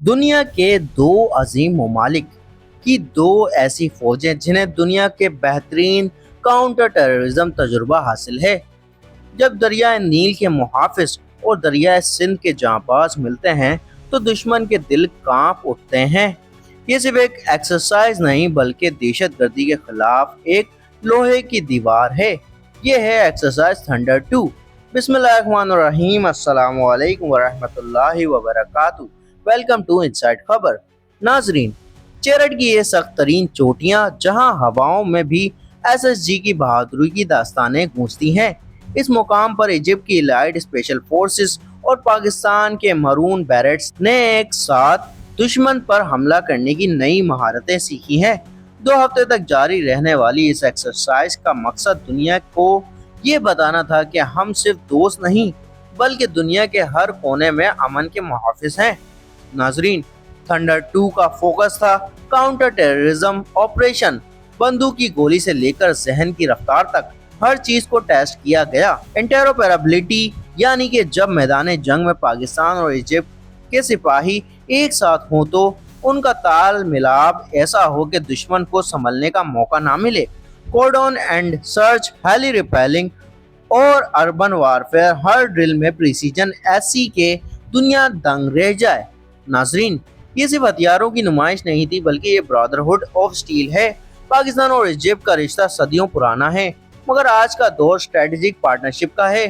دنیا کے دو عظیم ممالک کی دو ایسی فوجیں جنہیں دنیا کے بہترین کاؤنٹر ٹیررزم تجربہ حاصل ہے۔ جب دریائے نیل کے محافظ اور دریائے سندھ کے جانباز ملتے ہیں تو دشمن کے دل کانپ اٹھتے ہیں۔ یہ صرف ایک ایکسرسائز نہیں بلکہ دہشت گردی کے خلاف ایک لوہے کی دیوار ہے۔ یہ ہے ایکسرسائز تھنڈر 2۔ بسم اللہ الرحمن الرحیم۔ السلام علیکم ورحمۃ اللہ وبرکاتہ۔ ویلکم ٹو انسائیڈ خبر۔ ناظرین، چیرٹ کی یہ سخت ترین چوٹیاں جہاں ہواؤں میں بھی ایس ایس جی کی بہادری کی داستانیں گونجتی ہیں۔ اس مقام پر ایجپٹ کی الائیڈ اسپیشل فورسز اور پاکستان کے مرون بیرٹس نے ایک ساتھ دشمن پر حملہ کرنے کی نئی مہارتیں سیکھی ہیں۔ 2 ہفتے تک جاری رہنے والی اس ایکسرسائز کا مقصد دنیا کو یہ بتانا تھا کہ ہم صرف دوست نہیں بلکہ دنیا کے ہر کونے میں امن کے محافظ ہیں۔ ناظرین، تھنڈر 2 کا فوکس تھا کاؤنٹر ٹیررزم آپریشن۔ بندوق کی گولی سے لے کر ذہن کی رفتار تک ہر چیز کو ٹیسٹ کیا گیا۔ انٹیروپیرابلٹی، یعنی کہ جب میدان جنگ میں پاکستان اور ایجپٹ کے سپاہی ایک ساتھ ہوں تو ان کا تال ملاب ایسا ہو کہ دشمن کو سنبھلنے کا موقع نہ ملے۔ کوردون اینڈ سرچ، ہیلی ریپیلنگ اور اربن وارفیئر، ہر ڈرل میں پریسیجن ایسی کہ دنیا دنگ رہ جائے۔ ناظرین، یہ صرف ہتھیاروں کی نمائش نہیں تھی بلکہ یہ برادرہڈ آف سٹیل ہے۔ پاکستان اور ایجپٹ کا رشتہ صدیوں پرانا ہے مگر آج کا دور اسٹریٹجک پارٹنرشپ کا ہے۔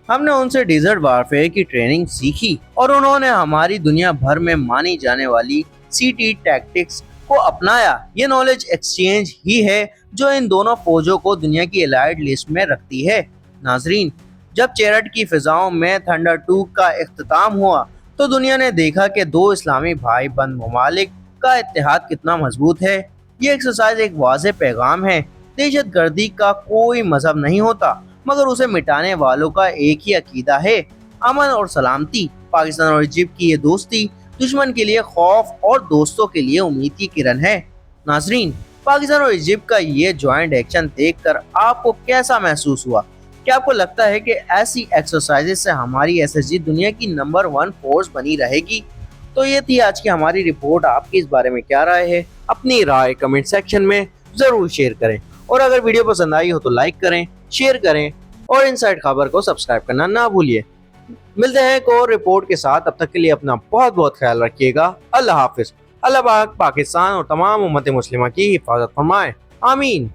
ہم نے ان سے ڈیزرٹ وارفیئر کی ٹریننگ سیکھی اور انہوں نے ہماری دنیا بھر میں مانی جانے والی سی ٹی ٹیکٹکس کو اپنایا۔ یہ نالج ایکسچینج ہی ہے جو ان دونوں فوجوں کو دنیا کی الائیڈ لسٹ میں رکھتی ہے۔ ناظرین، جب چیرٹ کی فضاؤں میں تھنڈر 2 کا اختتام ہوا تو دنیا نے دیکھا کہ 2 اسلامی بھائی بند ممالک کا اتحاد کتنا مضبوط ہے۔ یہ ایکسرسائز ایک واضح پیغام ہے۔ دہشت گردی کا کوئی مذہب نہیں ہوتا مگر اسے مٹانے والوں کا ایک ہی عقیدہ ہے، امن اور سلامتی۔ پاکستان اور ایجپٹ کی یہ دوستی دشمن کے لیے خوف اور دوستوں کے لیے امید کی کرن ہے۔ ناظرین، پاکستان اور ایجپٹ کا یہ جوائنٹ ایکشن دیکھ کر آپ کو کیسا محسوس ہوا؟ کیا آپ کو لگتا ہے کہ ایسی ایکسرسائزز سے ہماری ایس ایس جی دنیا کی نمبر 1 فورس بنی رہے گی؟ تو یہ تھی آج کی ہماری رپورٹ۔ آپ کی اس بارے میں کیا رائے ہے؟ اپنی رائے کمنٹ سیکشن میں ضرور شیئر کریں اور اگر ویڈیو پسند آئی ہو تو لائک کریں، شیئر کریں اور انسائیڈ خبر کو سبسکرائب کرنا نہ بھولیے۔ ملتے ہیں ایک اور رپورٹ کے ساتھ، اب تک کے لیے اپنا بہت بہت خیال رکھیے گا۔ اللہ حافظ۔ اللہ پاک پاکستان اور تمام امت مسلمہ کی حفاظت فرمائے، آمین۔